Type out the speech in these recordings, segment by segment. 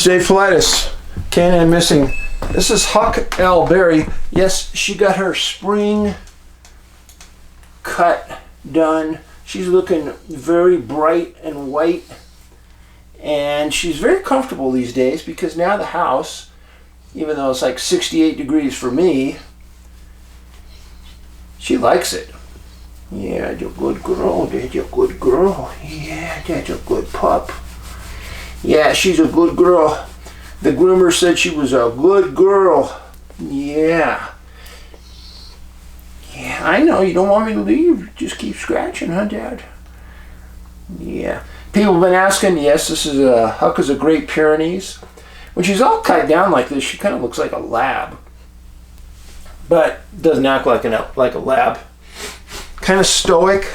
Dave Paulides, Can-Am missing. This is Huck L. Berry. Yes, she got her spring cut done. She's looking very bright and white. And she's very comfortable these days because now the house, even though it's like 68 degrees for me, she likes it. Yeah, you're a good girl, Dad. You're a good girl. Yeah, Dad's a good pup. Yeah, she's a good girl. The groomer said she was a good girl. Yeah. Yeah, I know. You don't want me to leave. Just keep scratching, huh, Dad? Yeah. People have been asking, yes, this is Huck is a Great Pyrenees. When she's all cut down like this, she kind of looks like a lab. But doesn't act like a lab. Kind of stoic.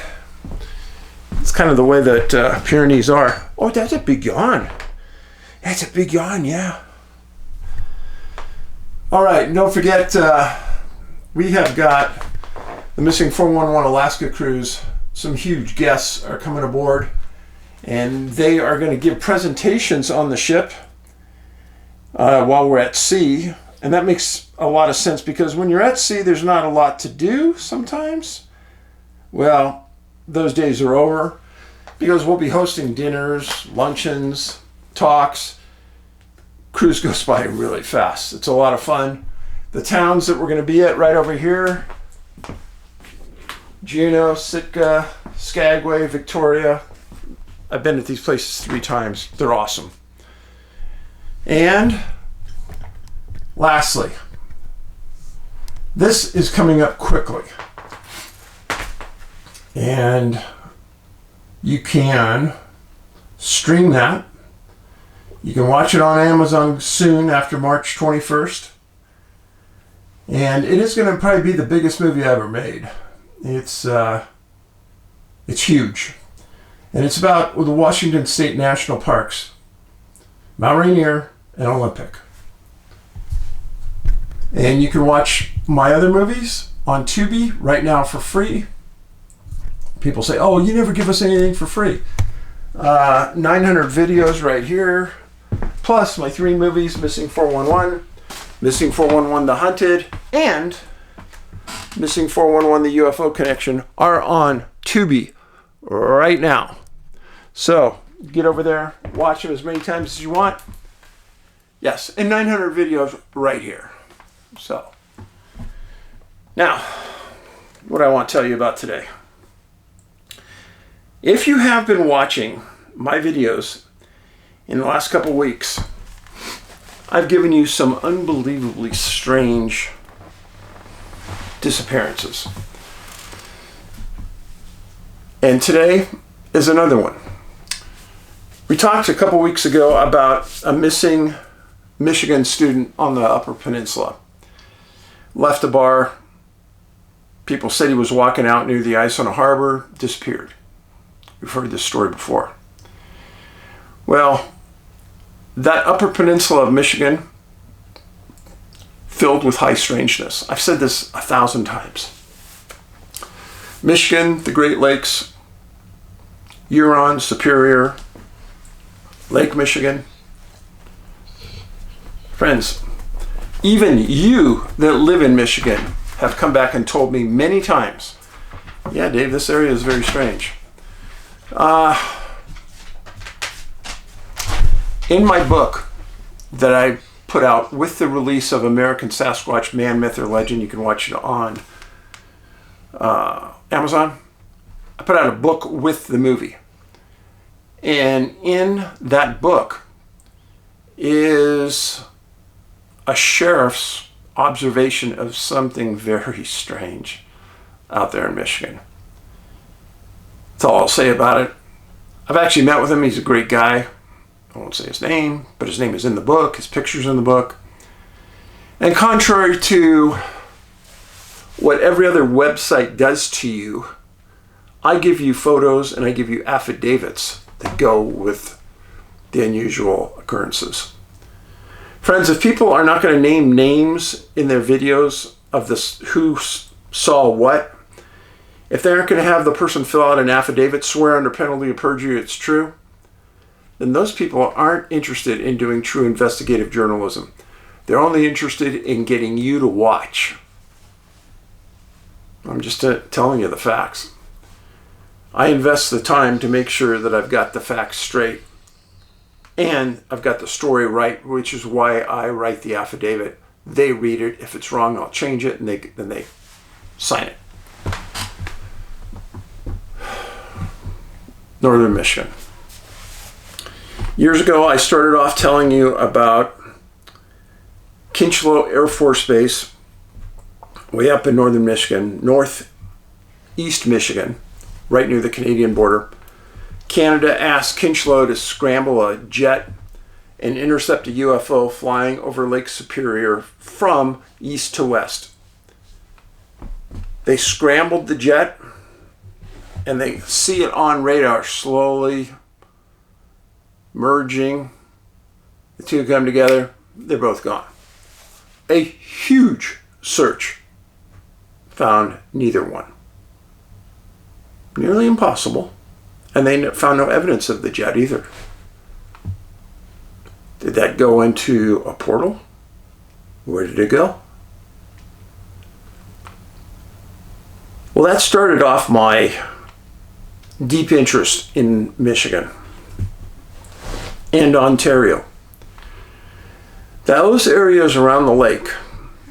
It's kind of the way that Pyrenees are. Oh, that's a big yawn. That's a big yawn, yeah. All right, don't forget, we have got the Missing 411 Alaska cruise. Some huge guests are coming aboard, and they are going to give presentations on the ship while we're at sea. And that makes a lot of sense because when you're at sea, there's not a lot to do sometimes. Well, those days are over because we'll be hosting dinners, luncheons, talks. Cruise goes by really fast. It's a lot of fun. The towns that we're going to be at right over here: Juneau, Sitka, Skagway, Victoria. I've been at these places 3 times. They're awesome. And lastly, this is coming up quickly. And you can stream that. You can watch it on Amazon soon after March 21st. And it is going to probably be the biggest movie I ever made. It's huge. And it's about the Washington State National Parks, Mount Rainier, and Olympic. And you can watch my other movies on Tubi right now for free. People say, oh, you never give us anything for free. 900 videos right here, plus my 3 movies, Missing 411, Missing 411 The Hunted, and Missing 411 The UFO Connection are on Tubi right now. So get over there, watch them as many times as you want. Yes, and 900 videos right here. So now, what I want to tell you about today. If you have been watching my videos in the last couple weeks, I've given you some unbelievably strange disappearances. And today is another one. We talked a couple weeks ago about a missing Michigan student on the Upper Peninsula. Left a bar. People said he was walking out near the ice on a harbor, disappeared. We've heard this story before. Well, that Upper Peninsula of Michigan, filled with high strangeness. I've said this 1,000 times. Michigan, the Great Lakes, Huron, Superior, Lake Michigan. Friends, even you that live in Michigan have come back and told me many times, yeah, Dave, this area is very strange. In my book that I put out with the release of American Sasquatch Man, Myth, or Legend, you can watch it on Amazon. I put out a book with the movie. And in that book is a sheriff's observation of something very strange out there in Michigan. That's all I'll say about it. I've actually met with him. He's a great guy. I won't say his name, but his name is in the book. His picture's in the book. And contrary to what every other website does to you, I give you photos and I give you affidavits that go with the unusual occurrences. Friends, if people are not going to name names in their videos of this, who saw what, if they aren't going to have the person fill out an affidavit, swear under penalty of perjury it's true, then those people aren't interested in doing true investigative journalism. They're only interested in getting you to watch. I'm just telling you the facts. I invest the time to make sure that I've got the facts straight and I've got the story right, which is why I write the affidavit. They read it. If it's wrong, I'll change it, and then they sign it. Northern Michigan. Years ago, I started off telling you about Kinchlow Air Force Base, way up in northern Michigan, northeast Michigan, right near the Canadian border. Canada asked Kinchlow to scramble a jet and intercept a UFO flying over Lake Superior from east to west. They scrambled the jet, and they see it on radar slowly merging. The two come together, they're both gone. A huge search found neither one. Nearly impossible. And they found no evidence of the jet either. Did that go into a portal? Where did it go? Well, that started off my deep interest in Michigan and Ontario. Those areas around the lake,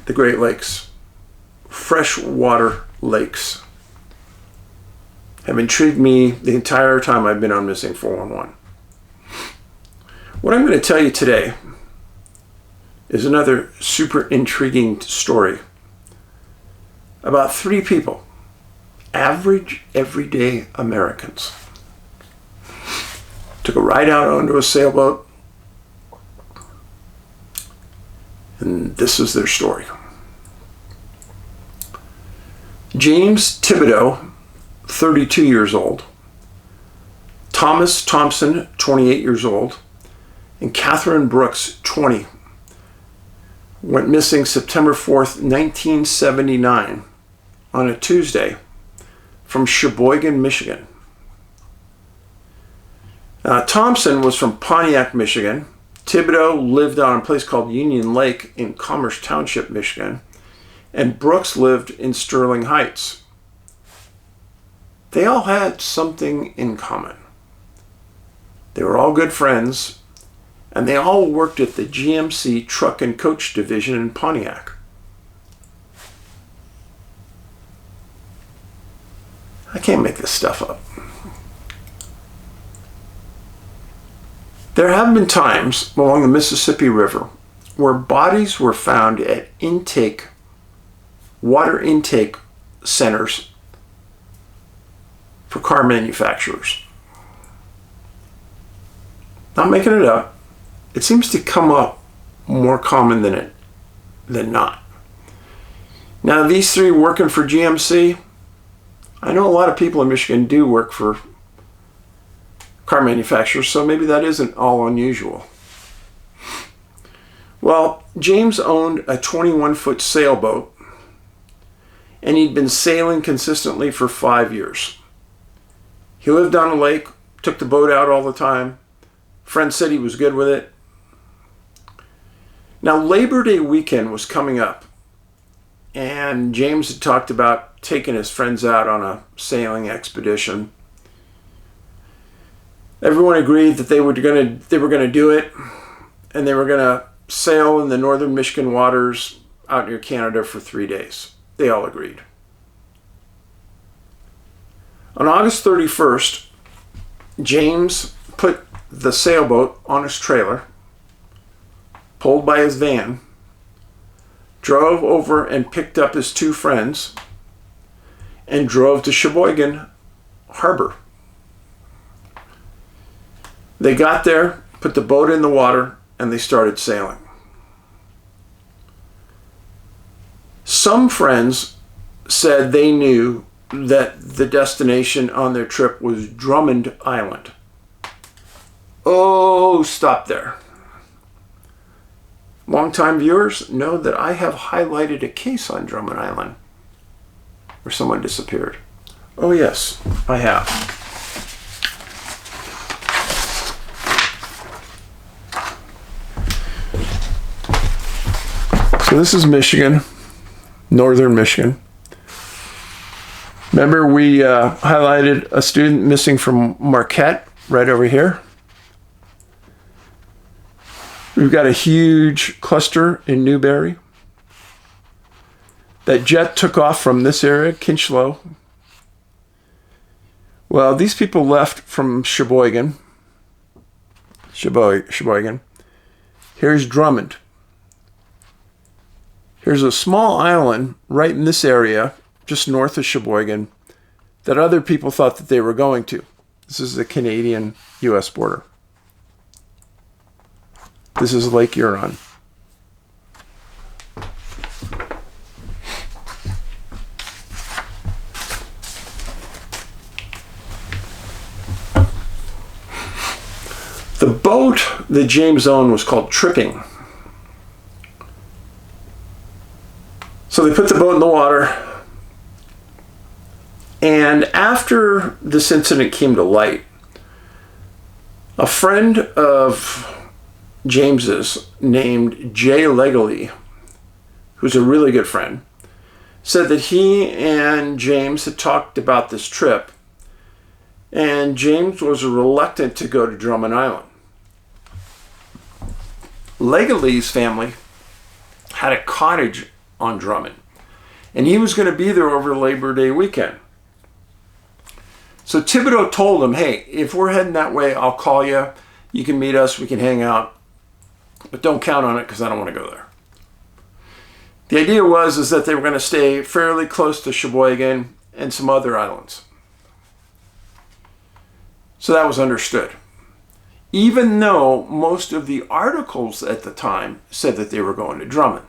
the Great Lakes, freshwater lakes, have intrigued me the entire time I've been on Missing 411. What I'm going to tell you today is another super intriguing story about three people, average, everyday Americans. Took a ride out onto a sailboat, and this is their story. James Thibodeau, 32 years old, Thomas Thompson, 28 years old, and Katherine Brooks, 20, went missing September 4th, 1979, on a Tuesday from Sheboygan, Michigan. Thompson was from Pontiac, Michigan. Thibodeau lived on a place called Union Lake in Commerce Township, Michigan. And Brooks lived in Sterling Heights. They all had something in common. They were all good friends, and they all worked at the GMC truck and coach division in Pontiac. I can't make this stuff up. There have been times along the Mississippi River where bodies were found at water intake centers for car manufacturers. Not making it up. It seems to come up more common than not. Now, these three working for GMC, I know a lot of people in Michigan do work for car manufacturers, so maybe that isn't all unusual. Well, James owned a 21-foot sailboat, and he'd been sailing consistently for 5 years. He lived on a lake, took the boat out all the time. Friends said he was good with it. Now, Labor Day weekend was coming up, and James had talked about taking his friends out on a sailing expedition. Everyone agreed that they were going to do it, and they were going to sail in the northern Michigan waters out near Canada for 3 days. They all agreed. On August 31st, James put the sailboat on his trailer, pulled by his van, drove over and picked up his two friends, and drove to Sheboygan Harbor. They got there, put the boat in the water, and they started sailing. Some friends said they knew that the destination on their trip was Drummond Island. Oh, stop there. Longtime viewers know that I have highlighted a case on Drummond Island where someone disappeared. Oh yes, I have. So this is Michigan, northern Michigan. Remember we highlighted a student missing from Marquette right over here? We've got a huge cluster in Newberry. That jet took off from this area, Kinchlow. Well, these people left from Sheboygan. Here's Drummond. Here's a small island right in this area, just north of Sheboygan, that other people thought that they were going to. This is the Canadian-U.S. border. This is Lake Huron. The boat that James owned was called Tripping. So they put the boat in the water, and after this incident came to light, a friend of James's named Jay Legally, who's a really good friend, said that he and James had talked about this trip, and James was reluctant to go to Drummond Island. Legaly's family had a cottage on Drummond, and he was going to be there over Labor Day weekend. So Thibodeau told him, hey, if we're heading that way, I'll call you. You can meet us. We can hang out. But don't count on it because I don't want to go there. The idea was that they were going to stay fairly close to Sheboygan and some other islands. So that was understood. Even though most of the articles at the time said that they were going to Drummond.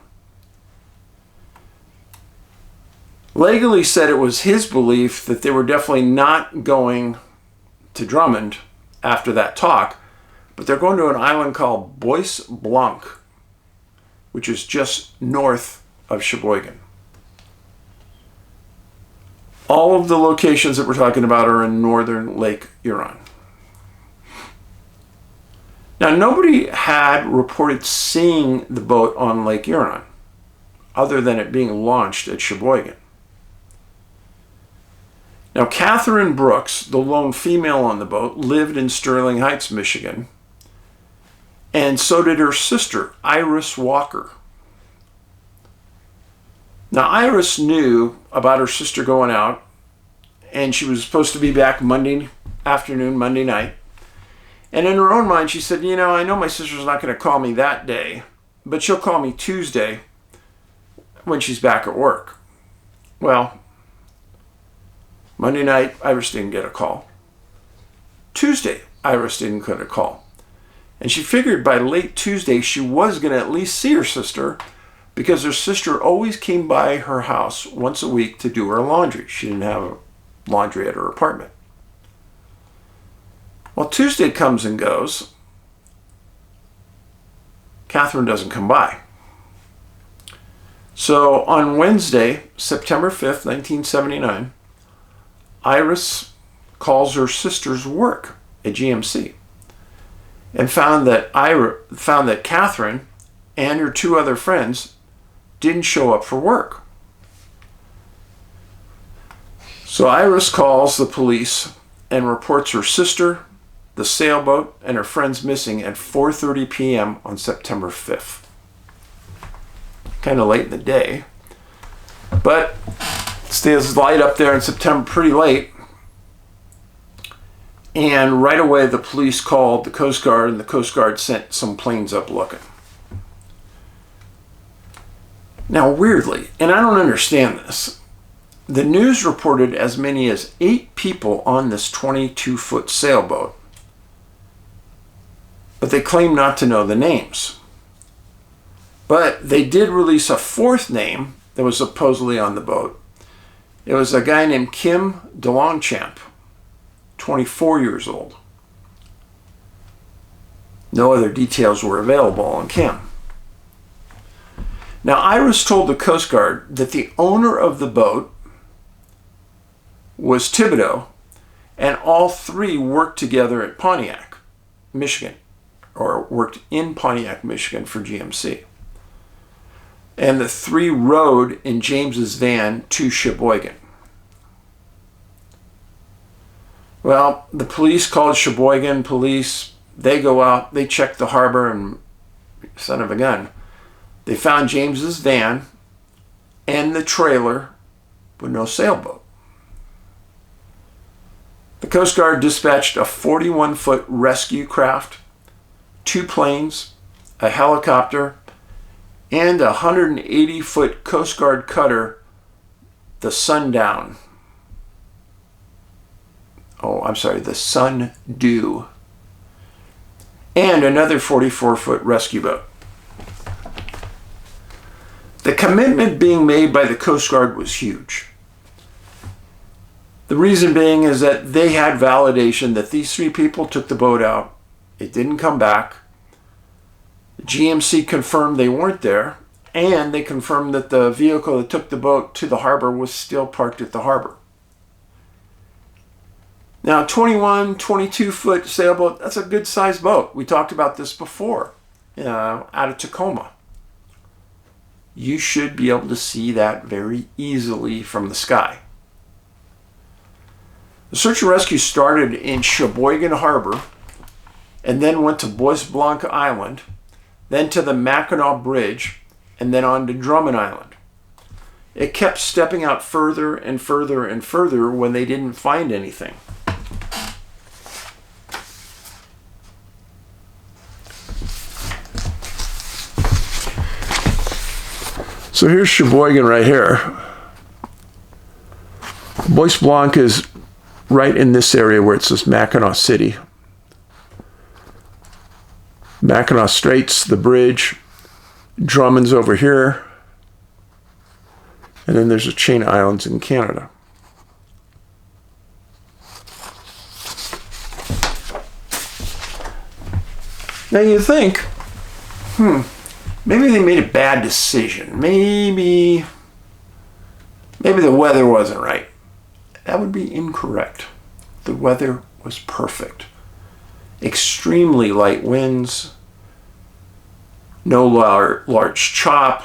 Legally said it was his belief that they were definitely not going to Drummond after that talk, but they're going to an island called Bois Blanc, which is just north of Sheboygan. All of the locations that we're talking about are in northern Lake Huron. Now, nobody had reported seeing the boat on Lake Huron, other than it being launched at Sheboygan. Now, Katherine Brooks, the lone female on the boat, lived in Sterling Heights, Michigan, and so did her sister, Iris Walker. Now, Iris knew about her sister going out, and she was supposed to be back Monday afternoon, Monday night. And in her own mind, she said, you know, I know my sister's not going to call me that day, but she'll call me Tuesday when she's back at work. Well, Monday night, Iris didn't get a call. Tuesday, Iris didn't get a call. And she figured by late Tuesday, she was going to at least see her sister because her sister always came by her house once a week to do her laundry. She didn't have laundry at her apartment. Well, Tuesday comes and goes. Katherine doesn't come by. So on Wednesday, September 5th, 1979, Iris calls her sister's work at GMC and found that Katherine and her two other friends didn't show up for work. So Iris calls the police and reports her sister, the sailboat, and her friends missing at 4:30 p.m. on September 5th. Kind of late in the day, but it stays light up there in September pretty late. And right away the police called the Coast Guard, and the Coast Guard sent some planes up looking. Now weirdly, and I don't understand this, the news reported as many as 8 people on this 22-foot sailboat, but they claim not to know the names. But they did release a 4th name that was supposedly on the boat. It was a guy named Kim DeLongchamp, 24 years old. No other details were available on Kim. Now, Iris told the Coast Guard that the owner of the boat was Thibodeau, and all 3 worked together at Pontiac, Michigan, or worked in Pontiac, Michigan for GMC. and the three rode in James's van to Sheboygan. Well, the police called Sheboygan police. They go out, they check the harbor, and son of a gun, they found James's van and the trailer with no sailboat. The Coast Guard dispatched a 41-foot rescue craft, 2 planes, a helicopter, and a 180-foot Coast Guard cutter, the Sundown. The Sundew, and another 44-foot rescue boat. The commitment being made by the Coast Guard was huge. The reason being is that they had validation that these 3 people took the boat out. It didn't come back. The GMC confirmed they weren't there, and they confirmed that the vehicle that took the boat to the harbor was still parked at the harbor. Now, 21, 22-foot sailboat, that's a good-sized boat. We talked about this before, out of Tacoma. You should be able to see that very easily from the sky. The search and rescue started in Sheboygan Harbor and then went to Bois Blanc Island, then to the Mackinac Bridge, and then on to Drummond Island. It kept stepping out further and further and further when they didn't find anything. So here's Sheboygan right here. Bois Blanc is right in this area where it says Mackinac City. Mackinac Straits, the bridge. Drummond's over here. And then there's a chain of islands in Canada. Now you think, maybe they made a bad decision. Maybe the weather wasn't right. That would be incorrect. The weather was perfect. Extremely light winds, no large chop.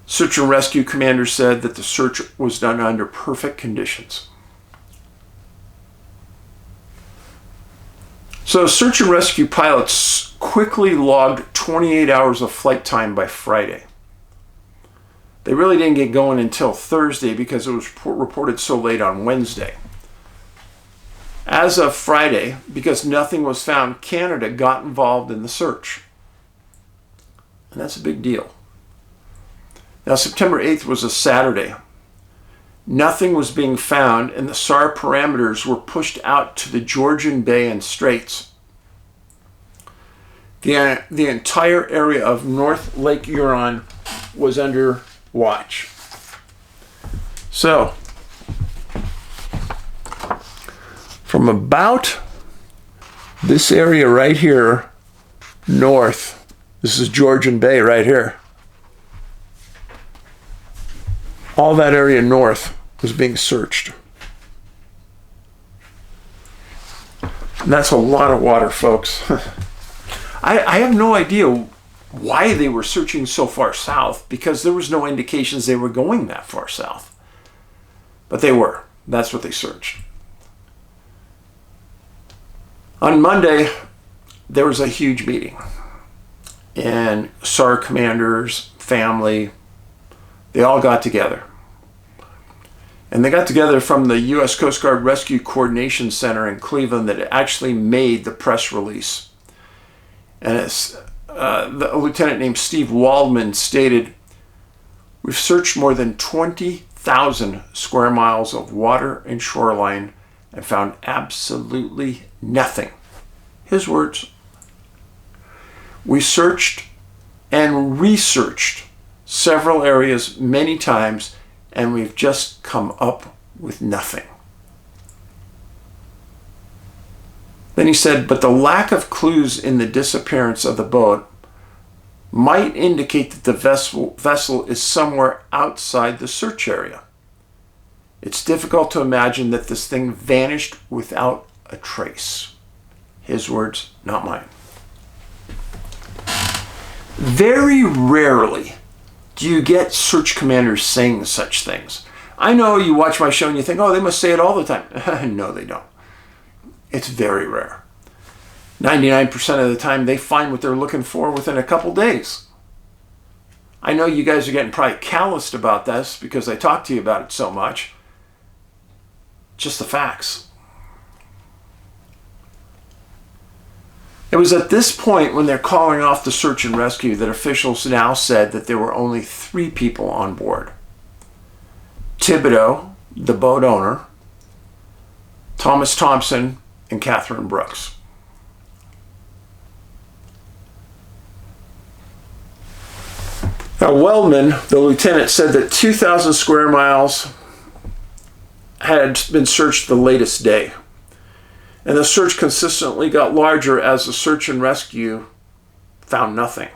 Search and rescue commander said that the search was done under perfect conditions. So search and rescue pilots quickly logged 28 hours of flight time by Friday. They really didn't get going until Thursday because it was reported so late on Wednesday. As of Friday, because nothing was found, Canada got involved in the search. And that's a big deal. Now, September 8th was a Saturday. Nothing was being found, and the SAR parameters were pushed out to the Georgian Bay and Straits. The entire area of North Lake Huron was under watch. So, from about this area right here, north, this is Georgian Bay right here. All that area north was being searched. And that's a lot of water, folks. I have no idea why they were searching so far south, because there was no indications they were going that far south. But they were. That's what they searched. On Monday, there was a huge meeting. And SAR commanders, family, they all got together. And they got together from the U.S. Coast Guard Rescue Coordination Center in Cleveland that actually made the press release. And it's, a lieutenant named Steve Waldman stated, "We've searched more than 20,000 square miles of water and shoreline and found absolutely nothing." His words. "We searched and researched several areas many times, and we've just come up with nothing." Then he said, "But the lack of clues in the disappearance of the boat might indicate that the vessel is somewhere outside the search area. It's difficult to imagine that this thing vanished without a trace." His words, not mine. Very rarely do you get search commanders saying such things? I know you watch my show and you think, oh, they must say it all the time. No, they don't. It's very rare. 99% of the time, they find what they're looking for within a couple days. I know you guys are getting probably calloused about this because I talk to you about it so much. Just the facts. It was at this point when they're calling off the search and rescue that officials now said that there were only 3 people on board. Thibodeau, the boat owner, Thompson, and Katherine Brooks. Now, Weldman, the lieutenant, said that 2,000 square miles had been searched the latest day. And the search consistently got larger as the search and rescue found nothing.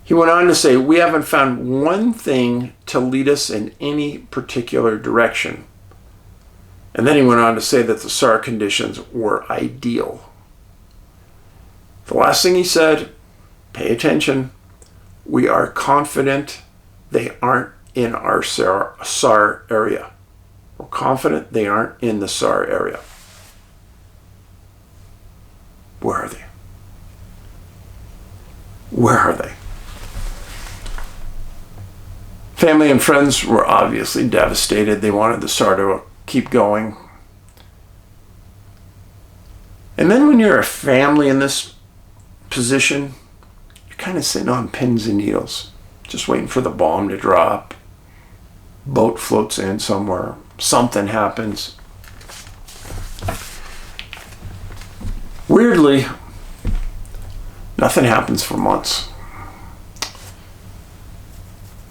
He went on to say, we haven't found one thing to lead us in any particular direction. And then he went on to say that the SAR conditions were ideal. The last thing he said, pay attention, we are confident they aren't in our SAR area. We're confident they aren't in the SAR area. Where are they? Where are they? Family and friends were obviously devastated. They wanted the SAR to keep going. And then when you're a family in this position, you're kind of sitting on pins and needles, just waiting for the bomb to drop. Boat floats in somewhere. Something happens. Weirdly, nothing happens for months.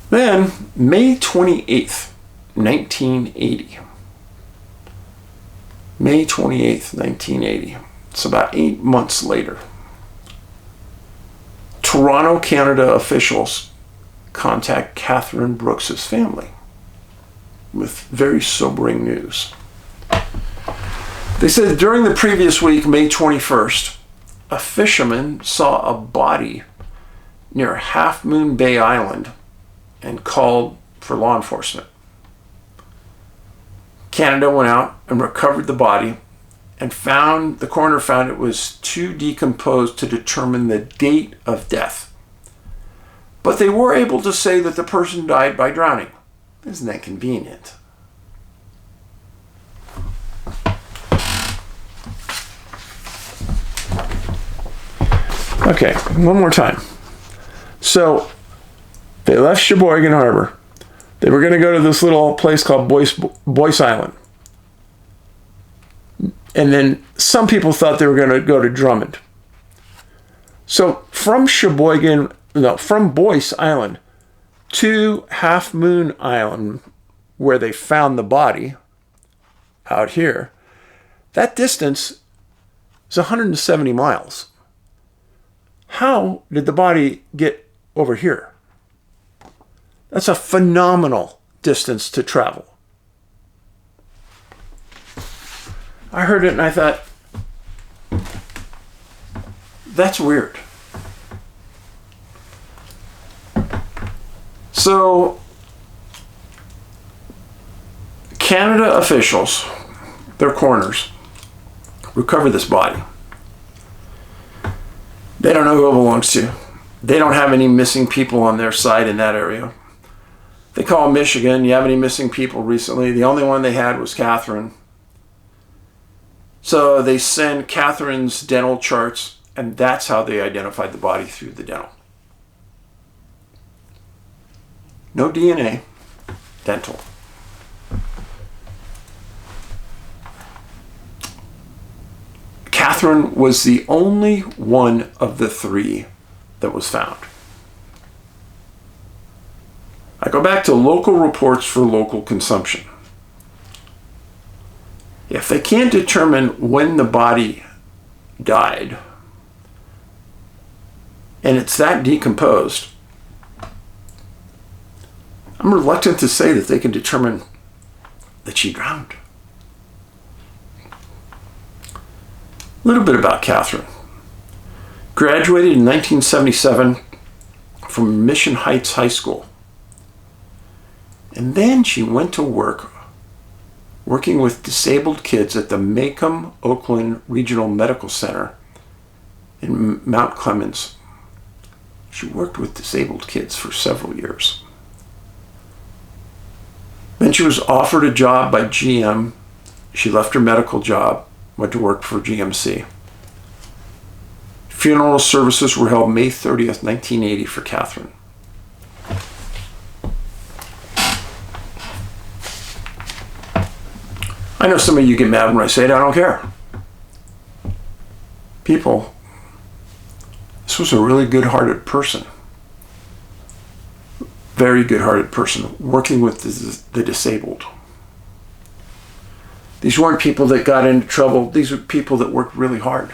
Then, May 28th, 1980. May 28th, 1980. It's about 8 months later. Toronto, Canada officials contact Katherine Brooks' family with very sobering news. They said during the previous week, May 21st, a fisherman saw a body near Half Moon Bay Island and called for law enforcement. Canada went out and recovered the body and the coroner found it was too decomposed to determine the date of death. But they were able to say that the person died by drowning. Isn't that convenient? Okay, one more time. So, they left Sheboygan Harbor. They were going to go to this little place called Boyce Island. And then some people thought they were going to go to Drummond. So, from Boyce Island to Half Moon Island, where they found the body, out here, that distance is 170 miles. How did the body get over here? That's a phenomenal distance to travel. I heard it and I thought, that's weird. So, Canada officials, their coroners, recover this body. They don't know who it belongs to. They don't have any missing people on their side in that area. They call Michigan. You have any missing people recently? The only one they had was Katherine. So they send Katherine's dental charts, and that's how they identified the body, through the dental. No DNA, dental. Katherine was the only one of the 3 that was found. I go back to local reports for local consumption. If they can't determine when the body died, and it's that decomposed, I'm reluctant to say that they can determine that she drowned. A little bit about Katherine. graduated in 1977 from Mission Heights High School. And then she went to working with disabled kids at the Macomb, Oakland Regional Medical Center in Mount Clemens. She worked with disabled kids for several years. Then she was offered a job by GM. She left her medical job, went to work for GMC. Funeral services were held May 30th, 1980 for Katherine. I know some of you get mad when I say it. I don't care. People, this was a really good-hearted person. Very good-hearted person working with the disabled. These weren't people that got into trouble. These were people that worked really hard.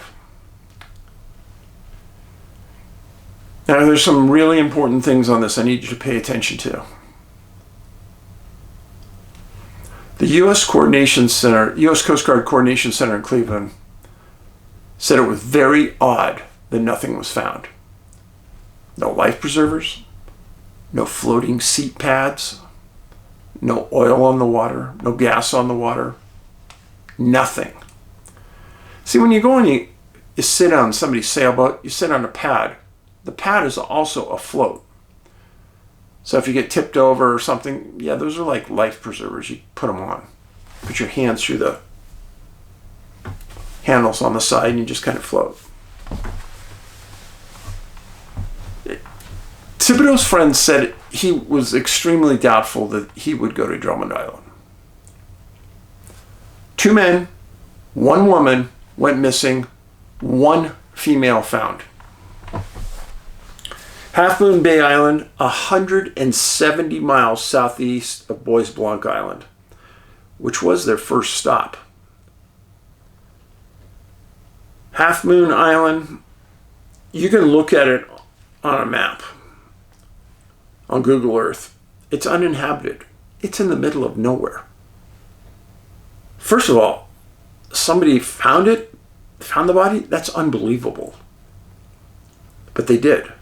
Now, there's some really important things on this I need you to pay attention to. The U.S. Coast Guard Coordination Center in Cleveland said it was very odd that nothing was found. No life preservers, no floating seat pads, no oil on the water, no gas on the water, nothing. See, when you go and you sit on somebody's sailboat, you sit on a pad. The pad is also afloat. So if you get tipped over or something, yeah, those are like life preservers. You put them on. Put your hands through the handles on the side and you just kind of float. Thibodeau's friend said he was extremely doubtful that he would go to Drummond Island. 2 men, 1 woman went missing, 1 female found. Half Moon Bay Island, 170 miles southeast of Bois Blanc Island, which was their first stop. Half Moon Island, you can look at it on a map, on Google Earth. It's uninhabited. It's in the middle of nowhere. First of all, somebody found the body. That's unbelievable. But they did.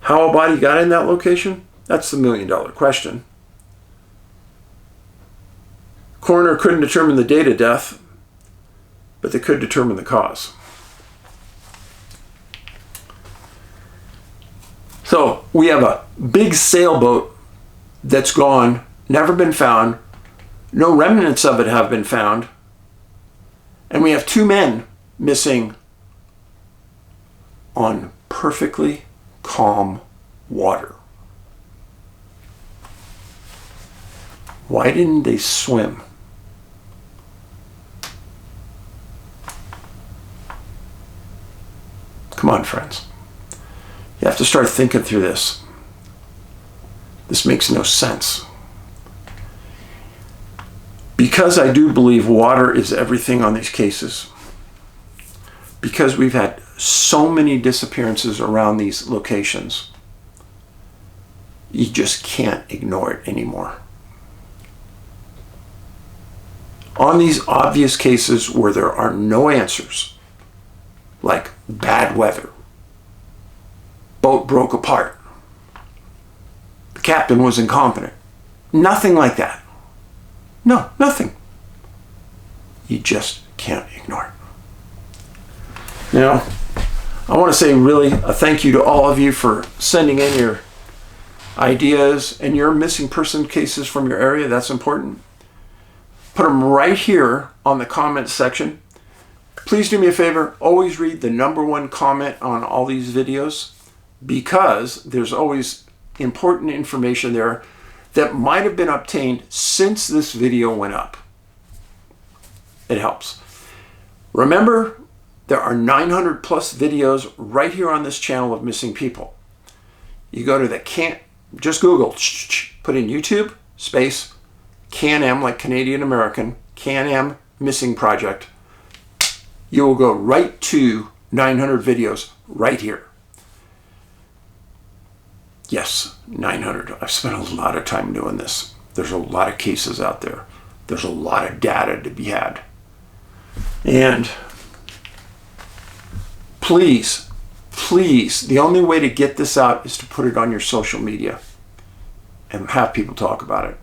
How a body got in that location? That's the million-dollar question. Coroner couldn't determine the date of death, but they could determine the cause. So we have a big sailboat that's gone, never been found. No remnants of it have been found. And we have 2 men missing on perfectly calm water. Why didn't they swim? Come on, friends. You have to start thinking through this. This makes no sense. Because I do believe water is everything on these cases, because we've had so many disappearances around these locations, you just can't ignore it anymore. On these obvious cases where there are no answers, like bad weather, boat broke apart, the captain was incompetent, nothing like that. No, nothing. You just can't ignore it. Now, I want to say really a thank you to all of you for sending in your ideas and your missing person cases from your area. That's important. Put them right here on the comments section. Please do me a favor, always read the #1 comment on all these videos, because there's always important information there that might have been obtained since this video went up. It helps. Remember, there are 900 plus videos right here on this channel of missing people. You go to just Google, put in YouTube, space, Can-Am, like Canadian American, Can-Am Missing Project. You will go right to 900 videos right here. Yes, 900. I've spent a lot of time doing this. There's a lot of cases out there. There's a lot of data to be had. And please, please, the only way to get this out is to put it on your social media and have people talk about it.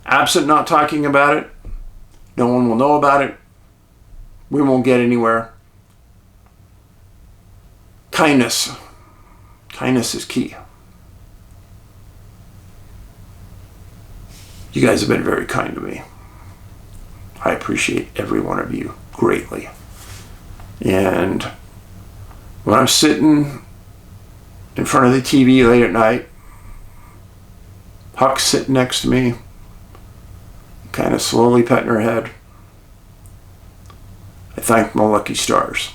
Absent not talking about it, no one will know about it. We won't get anywhere. Kindness. Kindness is key. You guys have been very kind to me. I appreciate every one of you greatly. And when I'm sitting in front of the TV late at night, Huck's sitting next to me, kind of slowly petting her head, I thank my lucky stars.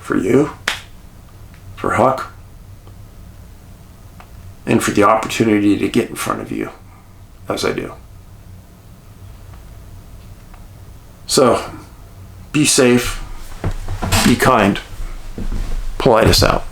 For you, for Huck, and for the opportunity to get in front of you as I do. So, be safe, be kind, Paulides out.